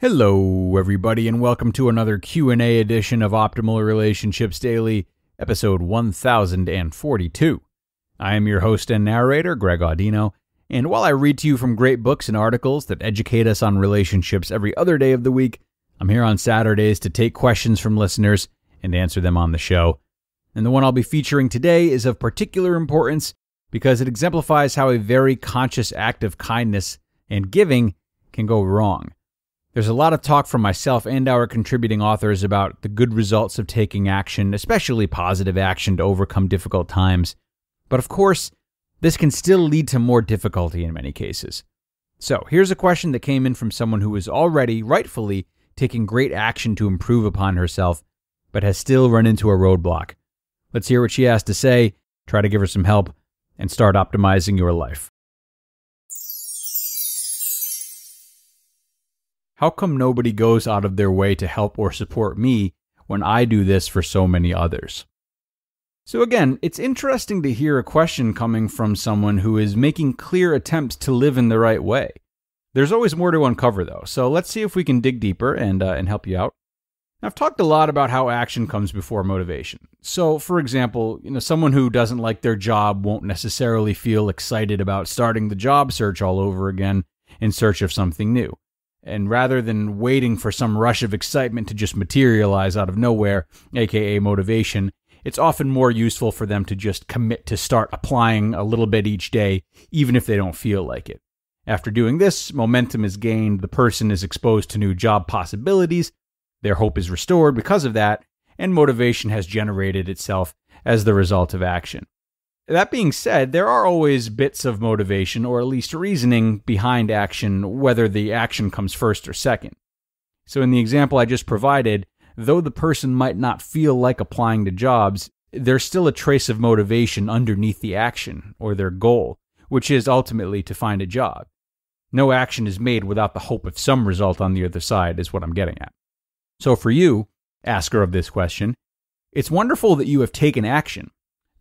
Hello, everybody, and welcome to another Q&A edition of Optimal Relationships Daily, episode 1042. I am your host and narrator, Greg Audino, and while I read to you from great books and articles that educate us on relationships every other day of the week, I'm here on Saturdays to take questions from listeners and answer them on the show. And the one I'll be featuring today is of particular importance because it exemplifies how a very conscious act of kindness and giving can go wrong. There's a lot of talk from myself and our contributing authors about the good results of taking action, especially positive action to overcome difficult times. But of course, this can still lead to more difficulty in many cases. So here's a question that came in from someone who is already, rightfully, taking great action to improve upon herself, but has still run into a roadblock. Let's hear what she has to say, try to give her some help, and start optimizing your life. How come nobody goes out of their way to help or support me when I do this for so many others? So again, it's interesting to hear a question coming from someone who is making clear attempts to live in the right way. There's always more to uncover though, so let's see if we can dig deeper and help you out. I've talked a lot about how action comes before motivation. So for example, someone who doesn't like their job won't necessarily feel excited about starting the job search all over again in search of something new. And rather than waiting for some rush of excitement to just materialize out of nowhere, aka motivation, it's often more useful for them to just commit to start applying a little bit each day, even if they don't feel like it. After doing this, momentum is gained, the person is exposed to new job possibilities, their hope is restored because of that, and motivation has generated itself as the result of action. That being said, there are always bits of motivation, or at least reasoning, behind action, whether the action comes first or second. So in the example I just provided, though the person might not feel like applying to jobs, there's still a trace of motivation underneath the action, or their goal, which is ultimately to find a job. No action is made without the hope of some result on the other side, is what I'm getting at. So for you, asker of this question, it's wonderful that you have taken action.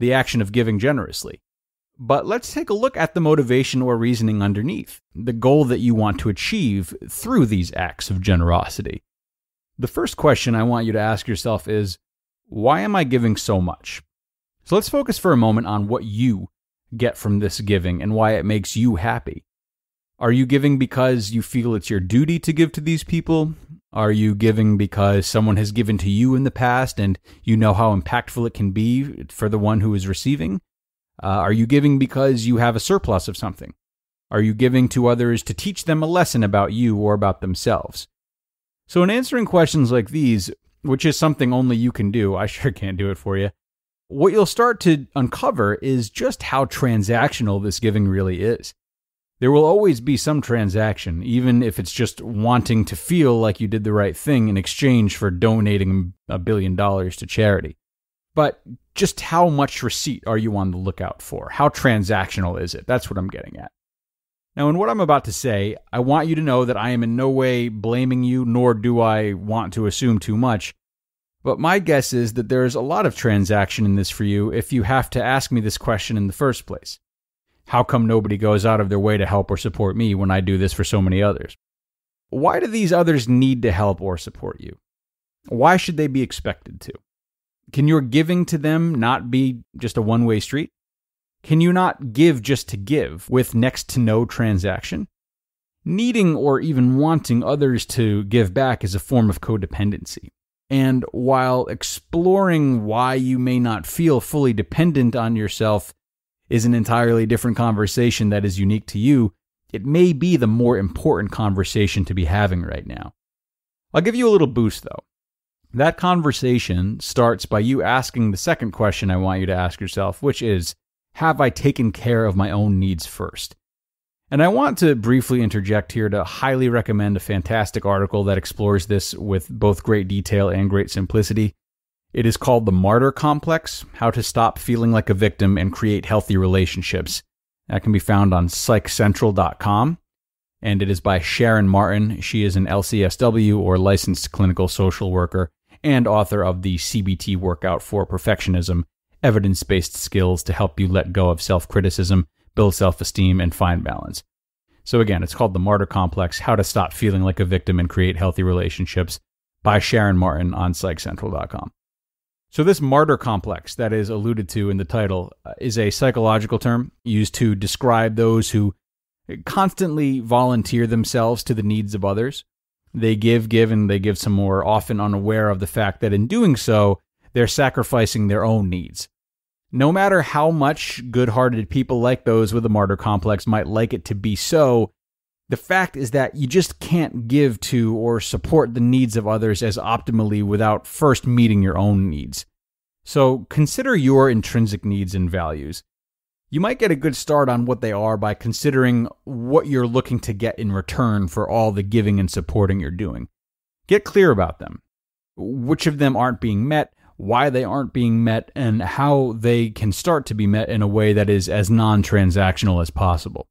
The action of giving generously. But let's take a look at the motivation or reasoning underneath, the goal that you want to achieve through these acts of generosity. The first question I want you to ask yourself is, why am I giving so much? So let's focus for a moment on what you get from this giving and why it makes you happy. Are you giving because you feel it's your duty to give to these people? Are you giving because someone has given to you in the past and you know how impactful it can be for the one who is receiving? Are you giving because you have a surplus of something? Are you giving to others to teach them a lesson about you or about themselves? So in answering questions like these, which is something only you can do, I sure can't do it for you, what you'll start to uncover is just how transactional this giving really is. There will always be some transaction, even if it's just wanting to feel like you did the right thing in exchange for donating $1 billion to charity. But just how much receipt are you on the lookout for? How transactional is it? That's what I'm getting at. Now, in what I'm about to say, I want you to know that I am in no way blaming you, nor do I want to assume too much. But my guess is that there's a lot of transaction in this for you if you have to ask me this question in the first place. How come nobody goes out of their way to help or support me when I do this for so many others? Why do these others need to help or support you? Why should they be expected to? Can your giving to them not be just a one-way street? Can you not give just to give with next to no transaction? Needing or even wanting others to give back is a form of codependency. And while exploring why you may not feel fully dependent on yourself is an entirely different conversation that is unique to you, it may be the more important conversation to be having right now. I'll give you a little boost though. That conversation starts by you asking the second question I want you to ask yourself, which is, have I taken care of my own needs first? And I want to briefly interject here to highly recommend a fantastic article that explores this with both great detail and great simplicity. It is called The Martyr Complex, How to Stop Feeling Like a Victim and Create Healthy Relationships. That can be found on psychcentral.com, and it is by Sharon Martin. She is an LCSW, or Licensed Clinical Social Worker, and author of the CBT Workout for Perfectionism, Evidence-Based Skills to Help You Let Go of Self-Criticism, Build Self-Esteem, and Find Balance. So again, it's called The Martyr Complex, How to Stop Feeling Like a Victim and Create Healthy Relationships by Sharon Martin on PsychCentral.com. So this martyr complex that is alluded to in the title is a psychological term used to describe those who constantly volunteer themselves to the needs of others. They give, and they give some more, often unaware of the fact that in doing so, they're sacrificing their own needs. No matter how much good-hearted people like those with a martyr complex might like it to be so, the fact is that you just can't give to or support the needs of others as optimally without first meeting your own needs. So consider your intrinsic needs and values. You might get a good start on what they are by considering what you're looking to get in return for all the giving and supporting you're doing. Get clear about them. Which of them aren't being met, why they aren't being met, and how they can start to be met in a way that is as non-transactional as possible.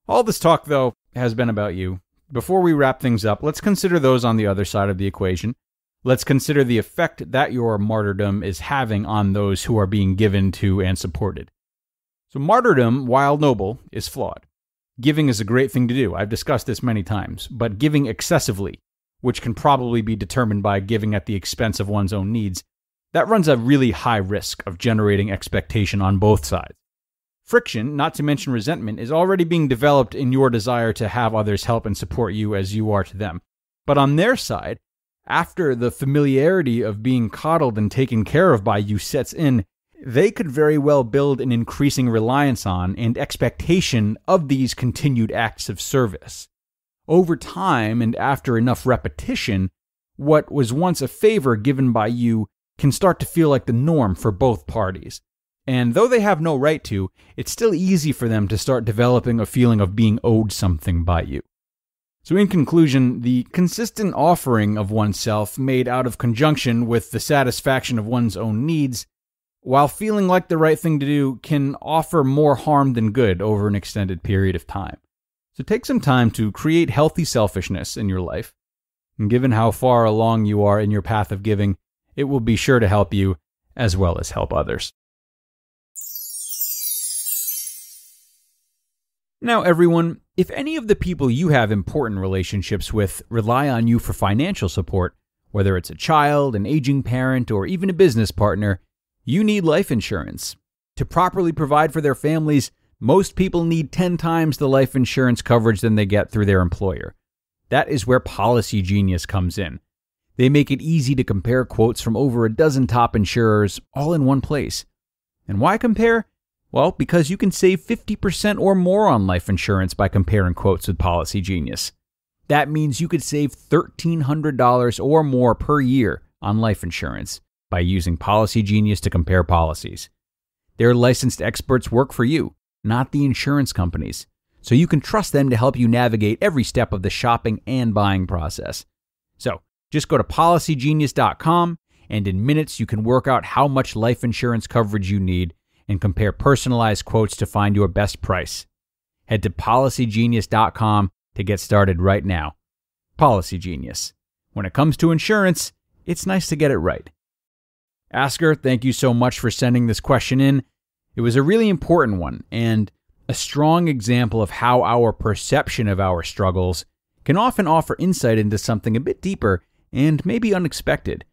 All this talk, though, has been about you. Before we wrap things up, let's consider those on the other side of the equation. Let's consider the effect that your martyrdom is having on those who are being given to and supported. So martyrdom, while noble, is flawed. Giving is a great thing to do. I've discussed this many times, but giving excessively, which can probably be determined by giving at the expense of one's own needs, that runs a really high risk of generating expectation on both sides. Friction, not to mention resentment, is already being developed in your desire to have others help and support you as you are to them. But on their side, after the familiarity of being coddled and taken care of by you sets in, they could very well build an increasing reliance on and expectation of these continued acts of service. Over time and after enough repetition, what was once a favor given by you can start to feel like the norm for both parties. And though they have no right to, it's still easy for them to start developing a feeling of being owed something by you. So in conclusion, the consistent offering of oneself made out of conjunction with the satisfaction of one's own needs, while feeling like the right thing to do, can offer more harm than good over an extended period of time. So take some time to create healthy selfishness in your life. And given how far along you are in your path of giving, it will be sure to help you as well as help others. Now, everyone, if any of the people you have important relationships with rely on you for financial support, whether it's a child, an aging parent, or even a business partner, you need life insurance. To properly provide for their families, most people need 10 times the life insurance coverage than they get through their employer. That is where Policy Genius comes in. They make it easy to compare quotes from over a dozen top insurers all in one place. And why compare? Well, because you can save 50% or more on life insurance by comparing quotes with Policy Genius. That means you could save $1,300 or more per year on life insurance by using Policy Genius to compare policies. Their licensed experts work for you, not the insurance companies, so you can trust them to help you navigate every step of the shopping and buying process. So, just go to policygenius.com, and in minutes you can work out how much life insurance coverage you need and compare personalized quotes to find your best price. Head to policygenius.com to get started right now. Policy Genius. When it comes to insurance, it's nice to get it right. Asker, thank you so much for sending this question in. It was a really important one and a strong example of how our perception of our struggles can often offer insight into something a bit deeper and maybe unexpected.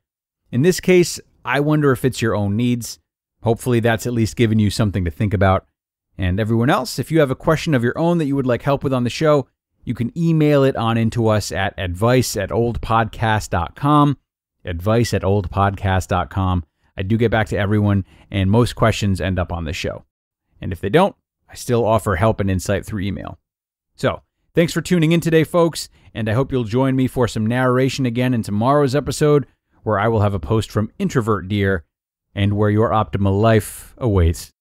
In this case, I wonder if it's your own needs. Hopefully that's at least given you something to think about. And everyone else, if you have a question of your own that you would like help with on the show, you can email it on into us at advice@oldpodcast.com. Advice@oldpodcast.com. I do get back to everyone, and most questions end up on the show. And if they don't, I still offer help and insight through email. So, thanks for tuning in today, folks, and I hope you'll join me for some narration again in tomorrow's episode, where I will have a post from Introvert Dear, and where your optimal life awaits.